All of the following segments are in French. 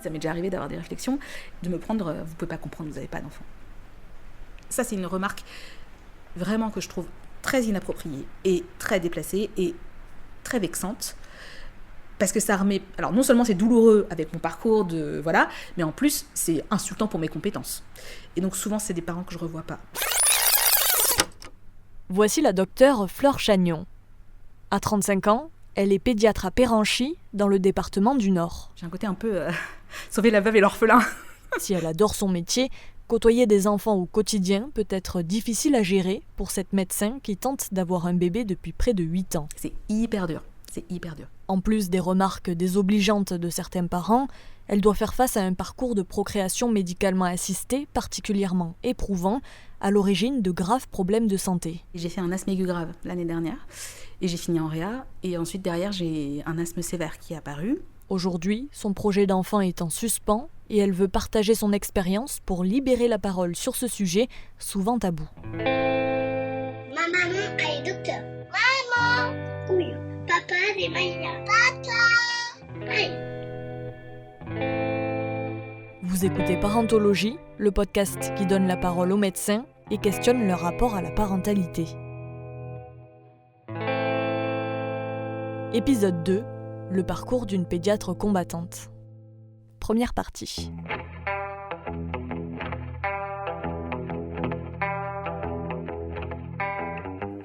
Ça m'est déjà arrivé d'avoir des réflexions, de me prendre « vous pouvez pas comprendre, vous n'avez pas d'enfant ». Ça, c'est une remarque vraiment que je trouve très inappropriée et très déplacée et très vexante. Parce que ça remet... Alors non seulement c'est douloureux avec mon parcours, voilà, mais en plus c'est insultant pour mes compétences. Et donc souvent c'est des parents que je revois pas. Voici la docteure Flore Chagnon. À 35 ans, elle est pédiatre à Péranchy, dans le département du Nord. J'ai un côté un peu sauver la veuve et l'orphelin. Si elle adore son métier, côtoyer des enfants au quotidien peut être difficile à gérer pour cette médecin qui tente d'avoir un bébé depuis près de 8 ans. C'est hyper dur. En plus des remarques désobligeantes de certains parents, elle doit faire face à un parcours de procréation médicalement assistée particulièrement éprouvant, à l'origine de graves problèmes de santé. J'ai fait un asthme aigu grave l'année dernière et j'ai fini en réa. Et ensuite derrière j'ai un asthme sévère qui est apparu. Aujourd'hui, son projet d'enfant est en suspens et elle veut partager son expérience pour libérer la parole sur ce sujet souvent tabou. Ma maman est docteur. Maman! Oui. Papa, c'est Maïla. Papa! Aïe. Vous écoutez Parentologie, le podcast qui donne la parole aux médecins et questionne leur rapport à la parentalité. Épisode 2, le parcours d'une pédiatre combattante. Première partie.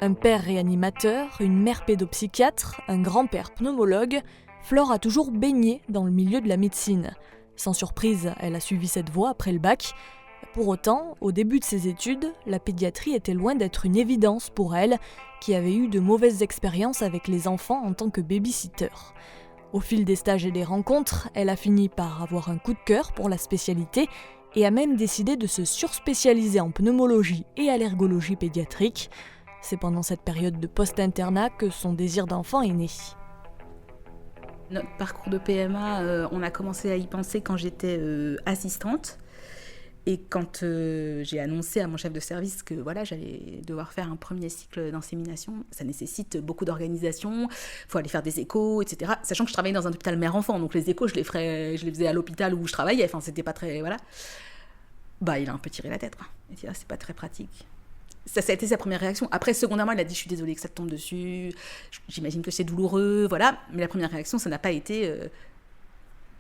Un père réanimateur, une mère pédopsychiatre, un grand-père pneumologue, Flore a toujours baigné dans le milieu de la médecine. Sans surprise, elle a suivi cette voie après le bac. Pour autant, au début de ses études, la pédiatrie était loin d'être une évidence pour elle, qui avait eu de mauvaises expériences avec les enfants en tant que baby-sitter. Au fil des stages et des rencontres, elle a fini par avoir un coup de cœur pour la spécialité et a même décidé de se surspécialiser en pneumologie et allergologie pédiatrique. C'est pendant cette période de post-internat que son désir d'enfant est né. Notre parcours de PMA, on a commencé à y penser quand j'étais assistante. Et quand j'ai annoncé à mon chef de service que voilà, j'allais devoir faire un premier cycle d'insémination, ça nécessite beaucoup d'organisation, il faut aller faire des échos, etc. Sachant que je travaillais dans un hôpital mère-enfant, donc les échos, je les faisais à l'hôpital où je travaillais, enfin c'était pas très... Voilà. Bah, il a un peu tiré la tête, quoi. Il a dit, c'est pas très pratique. Ça a été sa première réaction. Après, secondairement, il a dit, je suis désolée que ça te tombe dessus, j'imagine que c'est douloureux, voilà. Mais la première réaction, ça n'a pas été...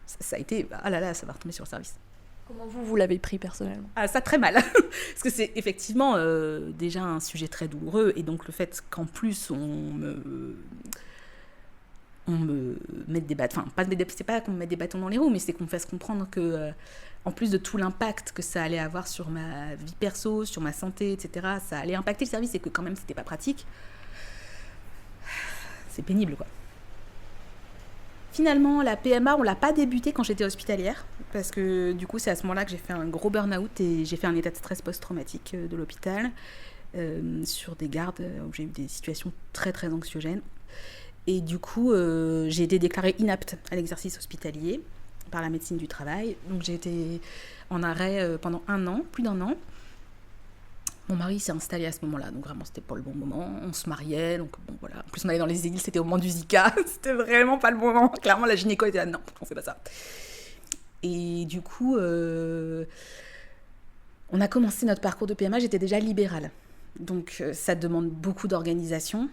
ça a été, ah là là, ça va retomber sur le service. Comment vous l'avez pris personnellement ? Ah, ça très mal, parce que c'est effectivement déjà un sujet très douloureux, et donc le fait qu'en plus on me mette des bâtons, enfin c'est pas qu'on me mette des bâtons dans les roues, mais c'est qu'on me fasse comprendre que en plus de tout l'impact que ça allait avoir sur ma vie perso, sur ma santé, etc., ça allait impacter le service et que quand même c'était pas pratique. C'est pénible, quoi. Finalement, la PMA, on l'a pas débutée quand j'étais hospitalière, parce que du coup, c'est à ce moment-là que j'ai fait un gros burn-out et j'ai fait un état de stress post-traumatique de l'hôpital, sur des gardes où j'ai eu des situations très très anxiogènes. Et du coup, j'ai été déclarée inapte à l'exercice hospitalier par la médecine du travail. Donc j'ai été en arrêt pendant plus d'un an. Mon mari s'est installé à ce moment-là, donc vraiment c'était pas le bon moment, on se mariait, donc bon voilà. En plus on allait dans les îles, c'était au moment du Zika, c'était vraiment pas le bon moment. Clairement la gynéco était là, non, on fait pas ça. Et du coup, on a commencé notre parcours de PMA, j'étais déjà libérale. Donc ça demande beaucoup d'organisation,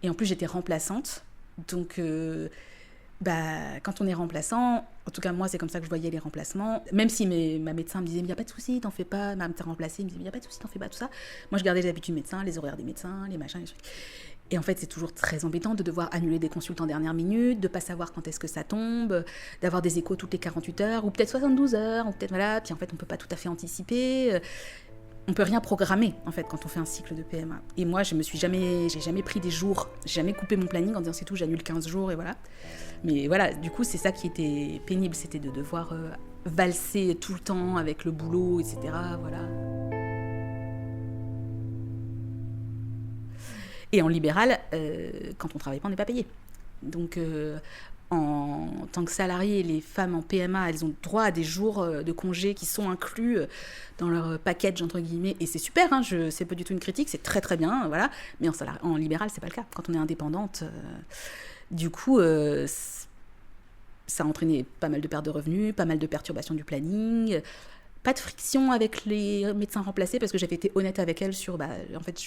et en plus j'étais remplaçante, donc... quand on est remplaçant, en tout cas moi c'est comme ça que je voyais les remplacements, même si ma médecin me disait il n'y a pas de souci, t'en fais pas, ma médecin remplacée me disait il n'y a pas de souci, t'en fais pas, tout ça, moi je gardais les habitudes médecins, les horaires des médecins, les machins, les trucs. Et en fait c'est toujours très embêtant de devoir annuler des consultes en dernière minute, de pas savoir quand est-ce que ça tombe, d'avoir des échos toutes les 48 heures, ou peut-être 72 heures, ou peut-être voilà, puis en fait on peut pas tout à fait anticiper. On peut rien programmer en fait quand on fait un cycle de PMA. Et moi j'ai jamais pris des jours, j'ai jamais coupé mon planning en disant c'est tout, j'annule 15 jours et voilà. Mais voilà, du coup c'est ça qui était pénible, c'était de devoir valser tout le temps avec le boulot, etc. Voilà. Et en libéral, quand on travaille pas, on n'est pas payé. Donc en tant que salarié, les femmes en PMA, elles ont droit à des jours de congé qui sont inclus dans leur package, entre guillemets, et c'est super, hein, c'est pas du tout une critique, c'est très très bien, voilà, mais en libéral, c'est pas le cas. Quand on est indépendante, du coup, Ça a entraîné pas mal de pertes de revenus, pas mal de perturbations du planning, pas de friction avec les médecins remplacés parce que j'avais été honnête avec elles sur, en fait,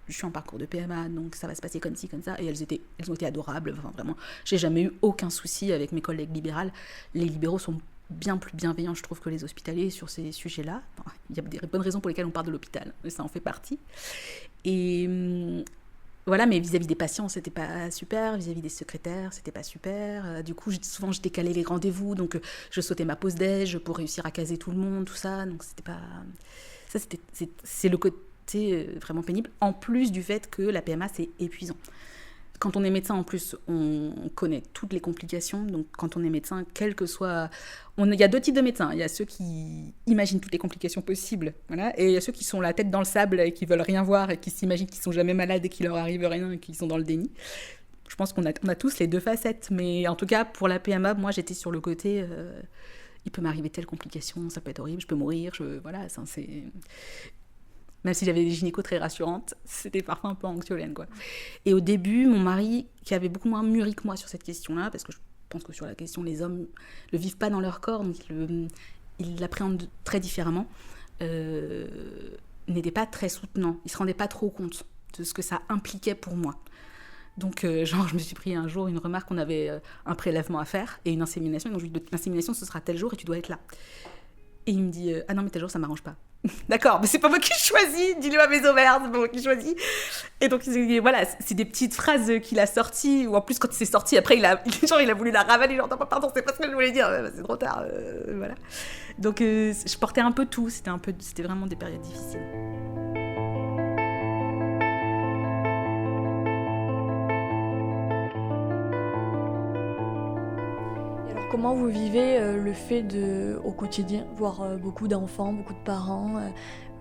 je suis en parcours de PMA, donc ça va se passer comme ci, comme ça. Et elles ont été adorables, enfin vraiment. J'ai jamais eu aucun souci avec mes collègues libérales. Les libéraux sont bien plus bienveillants, je trouve, que les hospitaliers sur ces sujets-là. Enfin, il y a des bonnes raisons pour lesquelles on part de l'hôpital, mais ça en fait partie. Et voilà, mais vis-à-vis des patients, c'était pas super. Vis-à-vis des secrétaires, c'était pas super. Du coup, souvent, je décalais les rendez-vous, donc je sautais ma pause déj pour réussir à caser tout le monde, tout ça. Donc c'était pas... Ça, c'est le côté vraiment pénible, en plus du fait que la PMA, c'est épuisant. Quand on est médecin, en plus, on connaît toutes les complications. Donc, quand on est médecin, quel que soit... Il y a 2 types de médecins. Il y a ceux qui imaginent toutes les complications possibles, voilà, et il y a ceux qui sont la tête dans le sable et qui veulent rien voir et qui s'imaginent qu'ils sont jamais malades et qu'il leur arrive rien et qu'ils sont dans le déni. Je pense qu'on a tous les 2 facettes. Mais en tout cas, pour la PMA, moi, j'étais sur le côté... il peut m'arriver telle complication, ça peut être horrible, je peux mourir, voilà, ça, c'est... Même si j'avais des gynécos très rassurantes, c'était parfois un peu anxiogène, quoi. Et au début, mon mari, qui avait beaucoup moins mûri que moi sur cette question-là, parce que je pense que sur la question, les hommes le vivent pas dans leur corps, donc ils l'appréhendent très différemment, n'était pas très soutenant. Il se rendait pas trop compte de ce que ça impliquait pour moi. Donc, je me suis pris un jour une remarque, on avait un prélèvement à faire et une insémination. Donc, je lui ai dit, l'insémination, ce sera tel jour et tu dois être là. Et il me dit, ah non, mais tel jour, ça m'arrange pas. D'accord, mais c'est pas moi qui choisis, dis-le à mes ovaires, c'est pas moi qui choisis. Et donc, voilà, c'est des petites phrases qu'il a sorties, ou en plus, quand il s'est sorti, après, il a voulu la ravaler, genre, pardon, c'est pas ce que je voulais dire, c'est trop tard, voilà. Donc, je portais un peu tout, c'était vraiment des périodes difficiles. Comment vous vivez le fait au quotidien, voir beaucoup d'enfants, beaucoup de parents,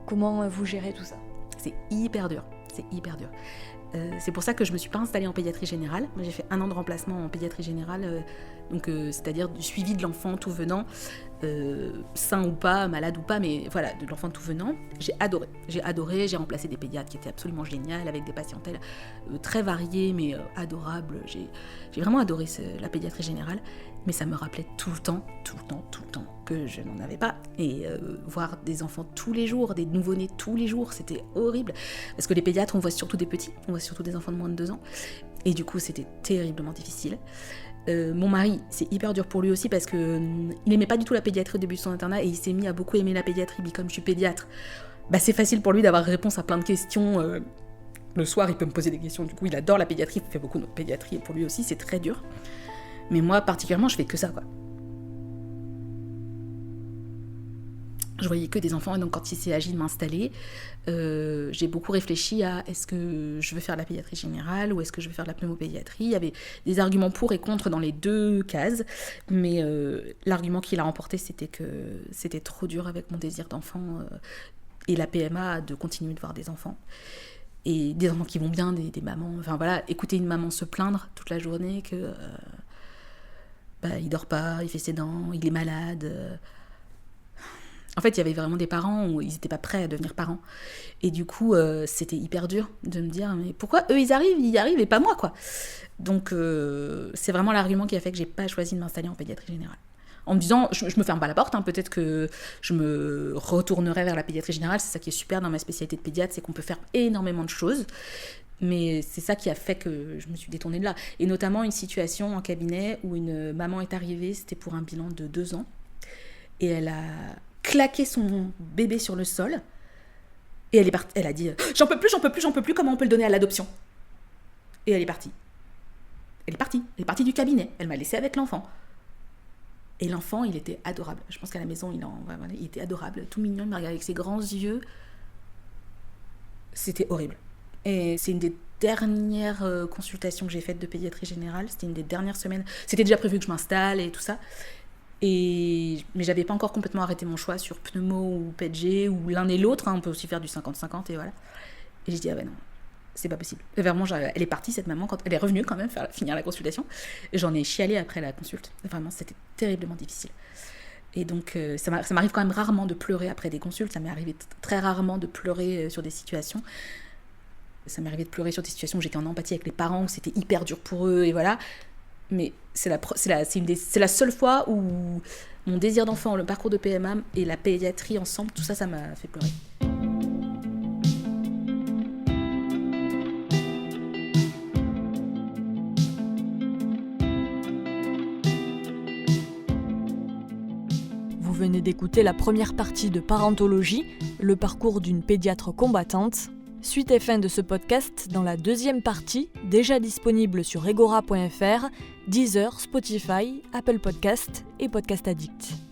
comment vous gérez tout ça? C'est hyper dur. C'est pour ça que je me suis pas installée en pédiatrie générale. Moi, j'ai fait 1 an de remplacement en pédiatrie générale, c'est-à-dire du suivi de l'enfant tout venant, sain ou pas, malade ou pas, mais voilà, de l'enfant tout venant. J'ai adoré, j'ai remplacé des pédiatres qui étaient absolument géniales, avec des patientèles très variées, mais adorables. J'ai vraiment adoré la pédiatrie générale, mais ça me rappelait tout le temps que je n'en avais pas. Et voir des enfants tous les jours, des nouveau-nés tous les jours, c'était horrible. Parce que les pédiatres, on voit surtout des petits, on voit surtout des enfants de moins de 2 ans. Et du coup, c'était terriblement difficile. Mon mari, c'est hyper dur pour lui aussi parce que il aimait pas du tout la pédiatrie au début de son internat et il s'est mis à beaucoup aimer la pédiatrie. Mais comme je suis pédiatre, c'est facile pour lui d'avoir réponse à plein de questions. Le soir, il peut me poser des questions. Du coup, il adore la pédiatrie, il fait beaucoup de pédiatrie et pour lui aussi, c'est très dur. Mais moi, particulièrement, je fais que ça, quoi. Je voyais que des enfants, et donc quand il s'est agi de m'installer, j'ai beaucoup réfléchi à est-ce que je veux faire de la pédiatrie générale ou est-ce que je veux faire de la pneumopédiatrie. Il y avait des arguments pour et contre dans les 2 cases, mais l'argument qui l'a remporté, c'était que c'était trop dur avec mon désir d'enfant et la PMA de continuer de voir des enfants. Et des enfants qui vont bien, des mamans, enfin voilà, écouter une maman se plaindre toute la journée que il dort pas, il fait ses dents, il est malade. En fait, il y avait vraiment des parents où ils n'étaient pas prêts à devenir parents. Et du coup, c'était hyper dur de me dire, mais pourquoi eux, ils y arrivent et pas moi, quoi. Donc, c'est vraiment l'argument qui a fait que j'ai pas choisi de m'installer en pédiatrie générale. En me disant, je me ferme pas la porte, peut-être que je me retournerai vers la pédiatrie générale. C'est ça qui est super dans ma spécialité de pédiatre, c'est qu'on peut faire énormément de choses. Mais c'est ça qui a fait que je me suis détournée de là. Et notamment une situation en cabinet où une maman est arrivée, c'était pour un bilan de 2 ans. Et elle a claqué son bébé sur le sol. Et elle a dit « J'en peux plus, comment on peut le donner à l'adoption ?» Et elle est partie. Elle est partie du cabinet. Elle m'a laissée avec l'enfant. Et l'enfant, il était adorable. Je pense qu'à la maison, il était adorable, tout mignon, il me regardait avec ses grands yeux. C'était horrible. Et c'est une des dernières consultations que j'ai faites de pédiatrie générale. C'était une des dernières semaines. C'était déjà prévu que je m'installe et tout ça. Mais j'avais pas encore complètement arrêté mon choix sur pneumo ou PEDG ou l'un et l'autre. On peut aussi faire du 50-50 et voilà. Et j'ai dit, ah ben non, c'est pas possible. Et vraiment, elle est partie, cette maman, quand elle est revenue quand même finir la consultation. Et j'en ai chialé après la consulte. Vraiment, c'était terriblement difficile. Et donc, ça m'arrive quand même rarement de pleurer après des consultes. Ça m'est arrivé très rarement de pleurer sur des situations. Ça m'est arrivé de pleurer sur des situations où j'étais en empathie avec les parents, où c'était hyper dur pour eux, et voilà. Mais c'est la seule fois où mon désir d'enfant, le parcours de PMA et la pédiatrie ensemble, tout ça m'a fait pleurer. Vous venez d'écouter la première partie de Parentologie, le parcours d'une pédiatre combattante. Suite et fin de ce podcast dans la deuxième partie, déjà disponible sur egora.fr, Deezer, Spotify, Apple Podcast et Podcast Addict.